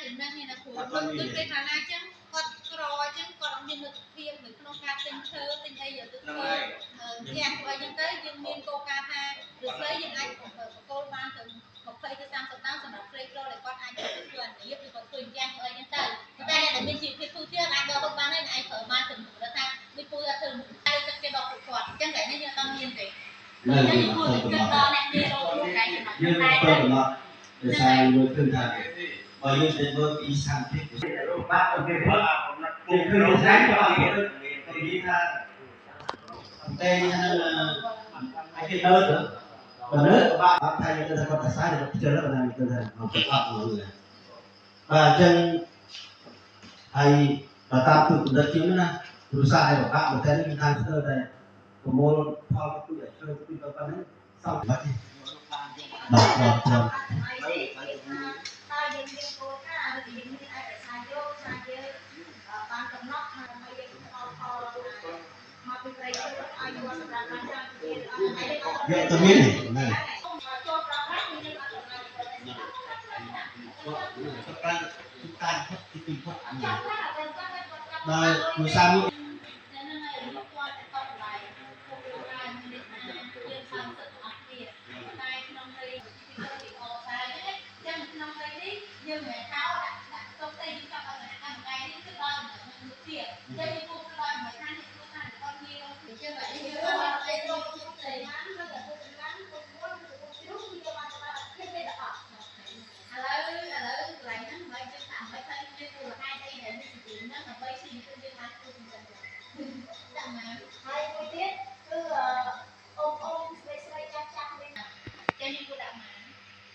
ចំណេះនេះណាគ្រូដូចពេលខាងណាចឹងគាត់ក្រចឹងគាត់អត់មានលទ្ធភាពនៅក្នុងការទិញឈើទិញអីយកទៅធ្វើផ្ទះធ្វើអីចឹងទៅយើងមានកោការថាឬស្អីយើងអាចបកគោលបានទៅ20ទៅ30ដងសម្រាប់ព្រៃក្រដែលគាត់អាចទៅធ្វើអាជីពឬក៏ធ្វើផ្ទះធ្វើអីចឹងទៅតែអ្នកដែលមានជីវភាពទូទៅអាចដល់ទៅបានហើយឯងប្រើបានទៅដល់ថាដូចពូថាធ្វើតែទឹកគេដល់គាត់អញ្ចឹងតែនេះយើងអត់មានទេយើងគួរតែគិតដល់អ្នកមានរោគតែចំណុចតែតែដោយសារយើងឃើញថាបើយើងទៅមើលពីស្ថានភាពបាទគេធ្វើគេឃើញស្អាតក៏គេនិយាយថាតែអាចគេដើរទៅបើនៅបាទអត់ថាយើងទៅគាត់តែសារទៅជិលទៅណាទៅថាមកអត់មកនេះបាទអញ្ចឹងហើយបើតាមទូកណ្ដិតជាងណាគ្រូសាស្ត្រឲ្យបកាក់មកតែនេះខាងស្ទើរតែប្រមូលផលទៅឲ្យជួយពីទៅប៉ុណ្ណឹងសោកបាត់ទេបាទបាទត្រូវហើយយើងមានគោលការណ៍ឬយើងមានឯកសារយកថាយើងបានកំណត់ថាដើម្បីយើងផលមកពីប្រៃទៅឲ្យយកសម្រាប់បានច្រើនជាងយកទៅមានហ្នឹងចូលប្រកាសយើងអត់ចំណាយទៅការការទីពីផុតដល់មួយសាមួយយើងមិនហៅដាក់ទុកទៅយើងចាប់ឲ្យកម្មការនេះគឺដល់មួយទៀតតែពីពួកដល់មួយខាងនេះពួកខាងគាត់មានអញ្ចឹងតែយើងអត់ទេរកទុកទៅបានទៅតែពួកកម្លាំងពួកមួយពួកជ្រុំវាបានទៅដល់ភាពទេដល់អត់ឥឡូវកន្លែងហ្នឹងមិនយើងថាមិនថាមានគោលការណ៍អីដែលមានជំនាញហ្នឹងដើម្បីទីគឺយើងអាចធ្វើមិនដឹងចាំណាហើយមួយទៀតគឺអូនស្រីចាស់វិញចេះយើងគួរដាក់មក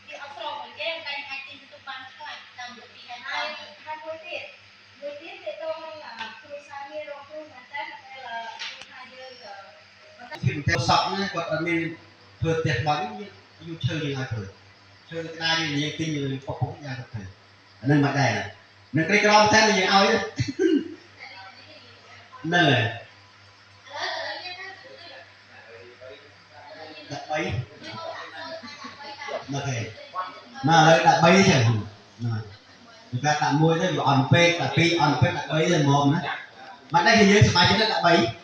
វាអត់ស្របឲ្យគេតែអាចទីទៅបានខ្លាចតាមវិធីហើយមួយទៀតទៅទៅនឹងគ្រូសាមានរកគ្រូមែនតើតែថាយើងពីទៅសក់ណាគាត់អត់មានធ្វើផ្ទះបាញ់យូរឈើយើងឲ្យធ្វើឈើក្តារយើងទិញពុកយ៉ាងទៅធ្វើអានឹងមិនដែរនឹងក្រីក្រតែយើងឲ្យហ្នឹងហើយដាក់3មកគេមកឥឡូវដាក់3ចឹងណាពីការដាក់1ទៅវាអន់ពេកដាក់2អន់ពេកដាក់3ទៅហ្មងណាមិនដែរយើងសប្បាយចិត្តដាក់3